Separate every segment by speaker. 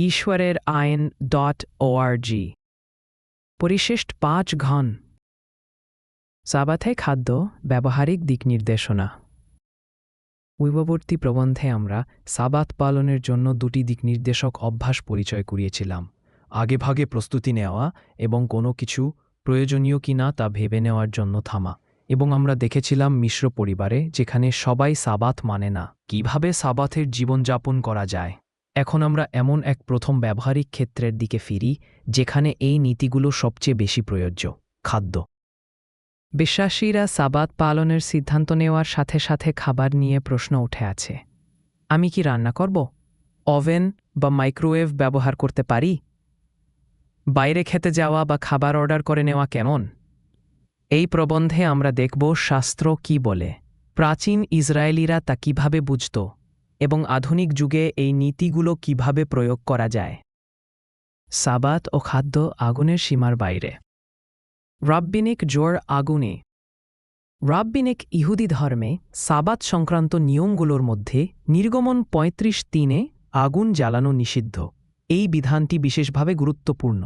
Speaker 1: ঈশ্বরের আইন.org পরিশিষ্ট 5 ঘন সাবাথে খাদ্য ব্যবহারিক দিক নির্দেশনা। পূর্ববর্তী প্রবন্ধে আমরা সাবাত পালনের জন্য 2টি দিক নির্দেশক অভ্যাস পরিচয় করিয়েছিলাম: আগেভাগে প্রস্তুতি নেওয়া এবং কোনো কিছু প্রয়োজনীয় কিনা তা ভেবে নেওয়ার জন্য থামা। এবং আমরা দেখেছিলাম মিশ্র পরিবারে, যেখানে সবাই সাবাত মানে না, কিভাবে সাবাতের জীবনযাপন করা যায়। এখন আমরা এমন এক প্রথম ব্যবহারিক ক্ষেত্রের দিকে ফিরি যেখানে এই নীতিগুলো সবচেয়ে বেশি প্রযোজ্য: খাদ্য। বিশ্বাসীরা সাবাত পালনের সিদ্ধান্ত নেওয়ার সাথে সাথে খাবার নিয়ে প্রশ্ন উঠে আছে। আমি কি রান্না করব? ওভেন বা মাইক্রোওয়েভ ব্যবহার করতে পারি? বাইরে খেতে যাওয়া বা খাবার অর্ডার করে নেওয়া কেমন? এই প্রবন্ধে আমরা দেখব শাস্ত্র কি বলে, প্রাচীন ইসরায়েলিরা তা কিভাবে বুঝত, এবং আধুনিক যুগে এই নীতিগুলো কিভাবে প্রয়োগ করা যায়। সাবাত ও খাদ্য আগুনের সীমার বাইরে। রাব্বিনিক জোর আগুনে। রাব্বিনিক ইহুদি ধর্মে সাবাত সংক্রান্ত নিয়মগুলোর মধ্যে নির্গমন 35:3-এ আগুন জ্বালানো নিষিদ্ধ। এই বিধানটি বিশেষভাবে গুরুত্বপূর্ণ।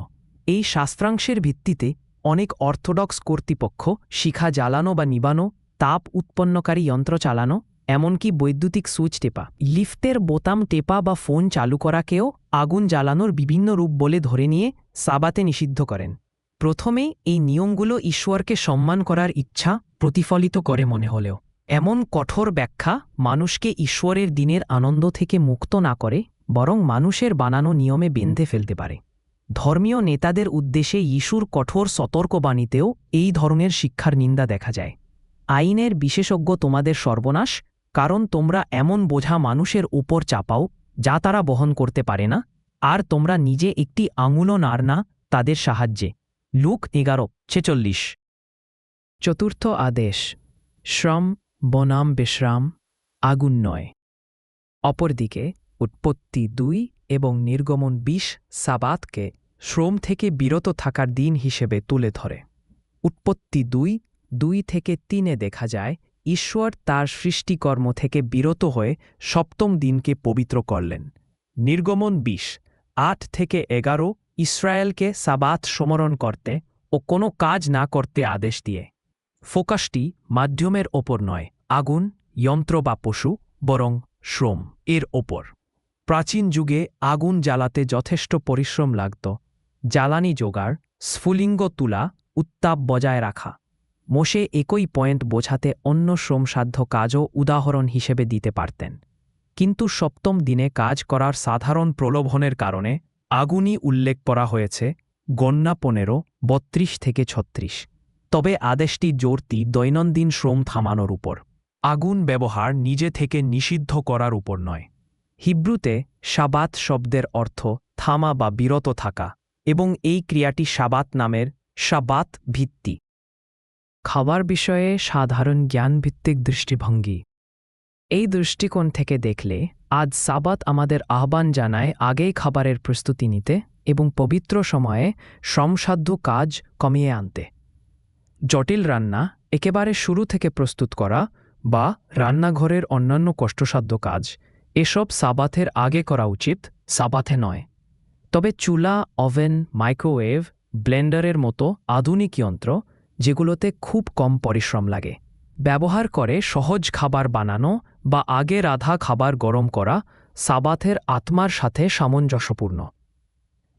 Speaker 1: এই শাস্ত্রাংশের ভিত্তিতে অনেক অর্থোডক্স কর্তৃপক্ষ শিখা জ্বালানো বা নিবানো, তাপ উৎপন্নকারী যন্ত্র চালানো, এমনকি বৈদ্যুতিক সুইচ টেপা, লিফটের বোতাম টেপা বা ফোন চালু করাকেও আগুন জ্বালানোর বিভিন্ন রূপ বলে ধরে নিয়ে সাবাতে নিষিদ্ধ করেন। প্রথমে এই নিয়মগুলো ঈশ্বরকে সম্মান করার ইচ্ছা প্রতিফলিত করে মনে হলেও, এমন কঠোর ব্যাখ্যা মানুষকে ঈশ্বরের দিনের আনন্দ থেকে মুক্ত না করে, বরং মানুষের বানানো নিয়মে বেঁধে ফেলতে পারে। ধর্মীয় নেতাদের উদ্দেশ্যে যিশুর কঠোর সতর্কবাণীতেও এই ধরনের শিক্ষার নিন্দা দেখা যায়। আইনের বিশেষজ্ঞ তোমাদের সর্বনাশ, কারণ তোমরা এমন বোঝা মানুষের উপর চাপাও যা তারা বহন করতে পারে না, আর তোমরা নিজে একটি আঙুলও নাড় না তাদের সাহায্যে। লুক 11:46। চতুর্থ আদেশ: শ্রম বনাম বিশ্রাম, আগুন নয়। অপরদিকে উৎপত্তি 2 এবং নির্গমন 20 সাবাতকে শ্রম থেকে বিরত থাকার দিন হিসেবে তুলে ধরে। উৎপত্তি 2:2-3-এ দেখা যায় ঈশ্বর তার সৃষ্টিকর্ম থেকে বিরত হয়ে সপ্তম দিনকে পবিত্র করলেন। নির্গমন 20:8-11 ইসরায়েলকে সাবাত সমরণ করতে ও কোনো কাজ না করতে আদেশ দিয়ে। ফোকাসটি মাধ্যমের ওপর নয়, আগুন, যন্ত্র বা পশু, বরং শ্রম এর ওপর। প্রাচীন যুগে আগুন জ্বালাতে যথেষ্ট পরিশ্রম লাগত: জ্বালানি জোগাড়, স্ফুলিঙ্গ তুলা, উত্তাপ বজায় রাখা। মোশে একই পয়েন্ট বোঝাতে অন্য শ্রমসাধ্য কাজও উদাহরণ হিসেবে দিতে পারতেন, কিন্তু সপ্তম দিনে কাজ করার সাধারণ প্রলোভনের কারণে আগুনই উল্লেখ করা হয়েছে গণনা 15:32-36। তবে আদেশটি জোরটি দৈনন্দিন শ্রম থামানোর উপর, আগুন ব্যবহার নিজে থেকে নিষিদ্ধ করার উপর নয়। হিব্রুতে সাবাত শব্দের অর্থ থামা বা বিরত থাকা, এবং এই ক্রিয়াটি সাবাত নামের সাবাত ভিত্তি। খাবার বিষয়ে সাধারণ জ্ঞানভিত্তিক দৃষ্টিভঙ্গি। এই দৃষ্টিকোণ থেকে দেখলে আজ সাবাত আমাদের আহ্বান জানায় আগেই খাবারের প্রস্তুতি নিতে এবং পবিত্র সময়ে শ্রমসাধ্য কাজ কমিয়ে আনতে। জটিল রান্না একেবারে শুরু থেকে প্রস্তুত করা বা রান্নাঘরের অন্যান্য কষ্টসাধ্য কাজ, এসব সাবাতের আগে করা উচিত, সাবাতে নয়। তবে চুলা, ওভেন, মাইক্রোওয়েভ, ব্লেন্ডারের মতো আধুনিক যন্ত্র, যেগুলোতে খুব কম পরিশ্রম লাগে, ব্যবহার করে সহজ খাবার বানানো বা আগে রাধা খাবার গরম করা সাবাতের আত্মার সাথে সামঞ্জস্যপূর্ণ।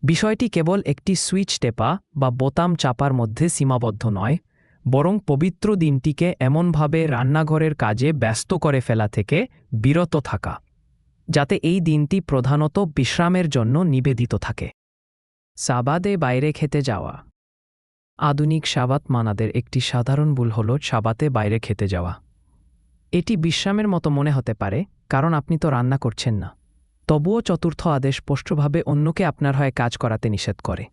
Speaker 1: বিষয়টি কেবল একটি সুইচ টেপা বা বোতাম চাপার মধ্যে সীমাবদ্ধ নয়, বরং পবিত্র দিনটিকে এমনভাবে রান্নাঘরের কাজে ব্যস্ত করে ফেলা থেকে বিরত থাকা, যাতে এই দিনটি প্রধানত বিশ্রামের জন্য নিবেদিত থাকে। সাবাতে বাইরে খেতে যাওয়া। আধুনিক সাবাত মানাদের একটি সাধারণ ভুল হল সাবাতে বাইরে খেতে যাওয়া। এটি বিশ্রামের মতো মনে হতে পারে, কারণ আপনি তো রান্না করছেন না। তবুও চতুর্থ আদেশ স্পষ্টভাবে অন্যকে আপনার হয়ে কাজ করাতে নিষেধ করে।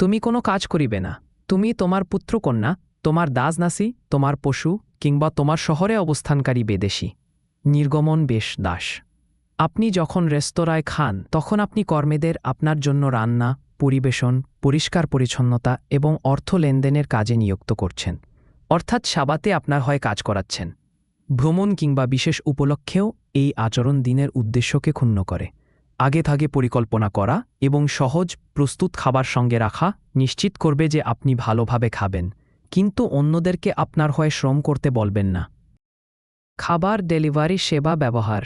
Speaker 1: তুমি কোনো কাজ করিবে না। তুমি, তোমার পুত্রকন্যা, তোমার দাসদাসী, তোমার পশু কিংবা তোমার শহরে অবস্থানকারী বিদেশী। নির্গমন 20:10। আপনি যখন রেস্তোরাঁয় খান, তখন আপনি কর্মীদের আপনার জন্য রান্না, পরিবেশন, পরিষ্কার পরিচ্ছন্নতা এবং অর্থ লেনদেনের কাজে নিযুক্ত করছেন, অর্থাৎ সাবাতে আপনার হয়ে কাজ করাচ্ছেন। ভ্রমণ কিংবা বিশেষ উপলক্ষেও এই আচরণ দিনের উদ্দেশ্যকে ক্ষুণ্ণ করে। আগেভাগে পরিকল্পনা করা এবং সহজ প্রস্তুত খাবার সঙ্গে রাখা নিশ্চিত করবে যে আপনি ভালোভাবে খাবেন, কিন্তু অন্যদেরকে আপনার হয়ে শ্রম করতে বলবেন না। খাবার ডেলিভারি সেবা ব্যবহার।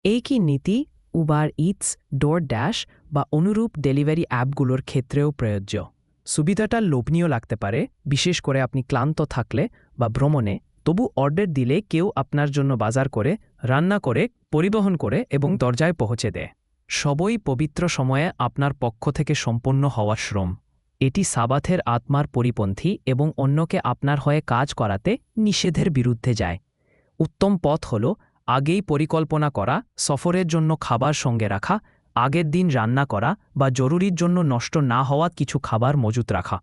Speaker 1: এই কি নীতি উবার ইটস, ডোরড্যাশ বা অনুরূপ ডেলিভারি অ্যাপগুলোর ক্ষেত্রেও প্রযোজ্য। সুবিধাটা লোভনীয় লাগতে পারে, বিশেষ করে আপনি ক্লান্ত থাকলে বা ভ্রমণে। তবু অর্ডার দিলে কেউ আপনার জন্য বাজার করে, রান্না করে, পরিবহন করে এবং দরজায় পৌঁছে দেয়। সবই পবিত্র সময়ে আপনার পক্ষ থেকে সম্পন্ন হওয়া শ্রম। এটি সাবাথের আত্মার পরিপন্থী এবং অন্যকে আপনার হয়ে কাজ করাতে নিষেধের বিরুদ্ধে যায়। উত্তম পথ হল আগেই পরিকল্পনা করা, সফরের জন্য খাবার সঙ্গে রাখা, আগের দিন রান্না করা বা জরুরির জন্য নষ্ট না হওয়া কিছু খাবার মজুত রাখা।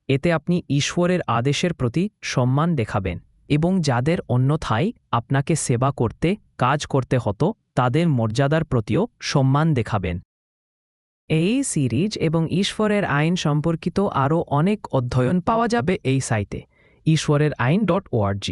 Speaker 1: এতে আপনি ঈশ্বরের আদেশের প্রতি সম্মান দেখাবেন এবং যাদের অন্যথায় আপনাকে সেবা করতে কাজ করতে হতো তাদের মর্যাদার প্রতিও সম্মান দেখাবেন। এই সিরিজ এবং ঈশ্বরের আইন সম্পর্কিত আরও অনেক অধ্যয়ন পাওয়া যাবে এই সাইটে, ঈশ্বরের আইন.org।